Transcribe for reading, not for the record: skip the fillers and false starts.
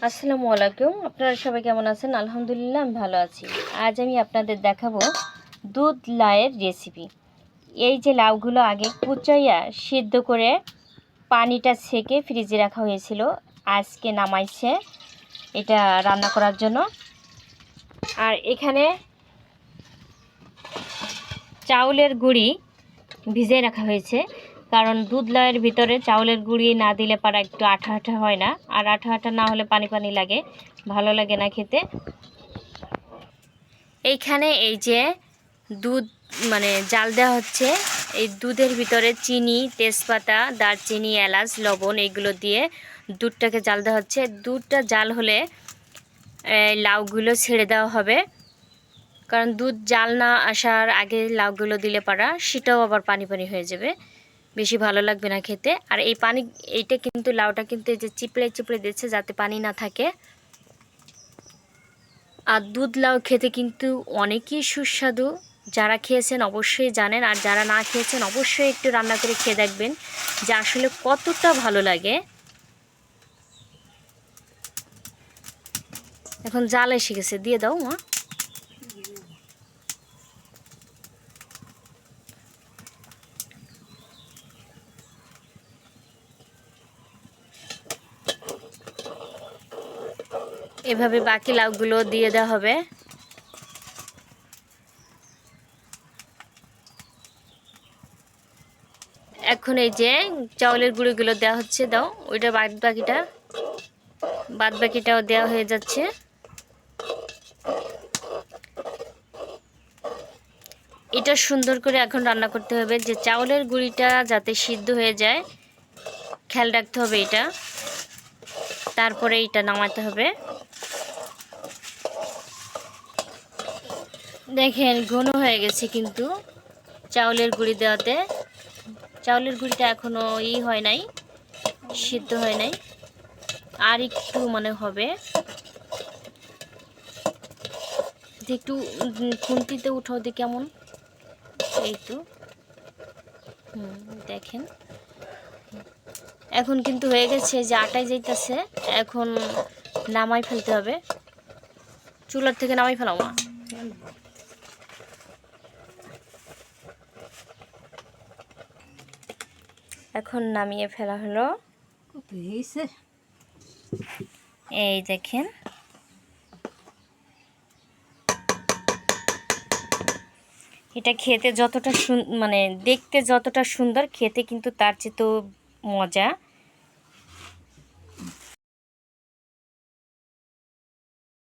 আসসালামু আলাইকুম। আপনারা সবাই কেমন আছেন? আলহামদুলিল্লাহ আমি ভালো আছি। আজ আমি আপনাদের দেখাবো দুধ লাউয়ের রেসিপি। এই যে লাউগুলো আগে কুচাইয়া সিদ্ধ করে পানিটা ছেঁকে ফ্রিজে রাখা হয়েছিল, আজকে নামাইছে এটা রান্না করার জন্য। আর এখানে চাউলের গুঁড়ি ভিজিয়ে রাখা হয়েছে, কারণ দুধ লাউয়ের ভিতরে চাউলের গুঁড়ি না দিলে পারা একটু আঠা আঠা হয় না, আর আঠা আঠা না হলে পানি পানি লাগে, ভালো লাগে না খেতে। এইখানে এই যে দুধ জাল দেওয়া হচ্ছে, এই দুধের ভিতরে চিনি, তেজপাতা, দারচিনি, এলাচ, লবণ এইগুলো দিয়ে দুধটাকে জাল দেওয়া হচ্ছে। দুধটা জাল হলে লাউগুলো ছেড়ে দেওয়া হবে, কারণ দুধ জাল না আসার আগে লাউগুলো দিলে পারা সেটাও আবার পানি পানি হয়ে যাবে, বেশি ভালো লাগবে না খেতে। আর এইটা কিন্তু লাউটা কিন্তু এই যে চিপড়ে চিপড়ে দিচ্ছে যাতে পানি না থাকে। আর দুধ লাউ খেতে কিন্তু অনেকই সুস্বাদু, যারা খেয়েছেন অবশ্যই জানেন, আর যারা না খেয়েছেন অবশ্যই একটু রান্না করে খেয়ে দেখবেন যে আসলে কতটা ভালো লাগে। এখন জাল এসে গেছে, দিয়ে দাও মা। এভাবে বাকি লাউগুলো দিয়ে দেওয়া হবে। এখন এই যে চাউলের গুঁড়িগুলো দেওয়া হচ্ছে, দাও ওইটা বাদ বাকিটাও দেওয়া হয়ে যাচ্ছে। এটা সুন্দর করে এখন রান্না করতে হবে, যে চাউলের গুঁড়িটা যাতে সিদ্ধ হয়ে যায় খেয়াল রাখতে হবে এটা, তারপরে এটা নামাতে হবে। দেখেন ঘন হয়ে গেছে কিন্তু চাউলের গুঁড়ি দেওয়াতে, চাউলের গুঁড়িটা এখনো হয় নাই, সিদ্ধ হয় নাই, আর একটু হবে। একটু খুন্তিতে উঠাও দিয়ে কেমন, এই তো দেখেন এখন কিন্তু হয়ে গেছে, যে আটায় যাইতেছে, এখন নামাই ফেলতে হবে, চুলার থেকে নামাই ফেলাও মা। এখন নামিয়ে ফেলা হলো। এই দেখেন এটা খেতে যতটা দেখতে যতটা সুন্দর, খেতে কিন্তু তার চেয়ে তো মজা।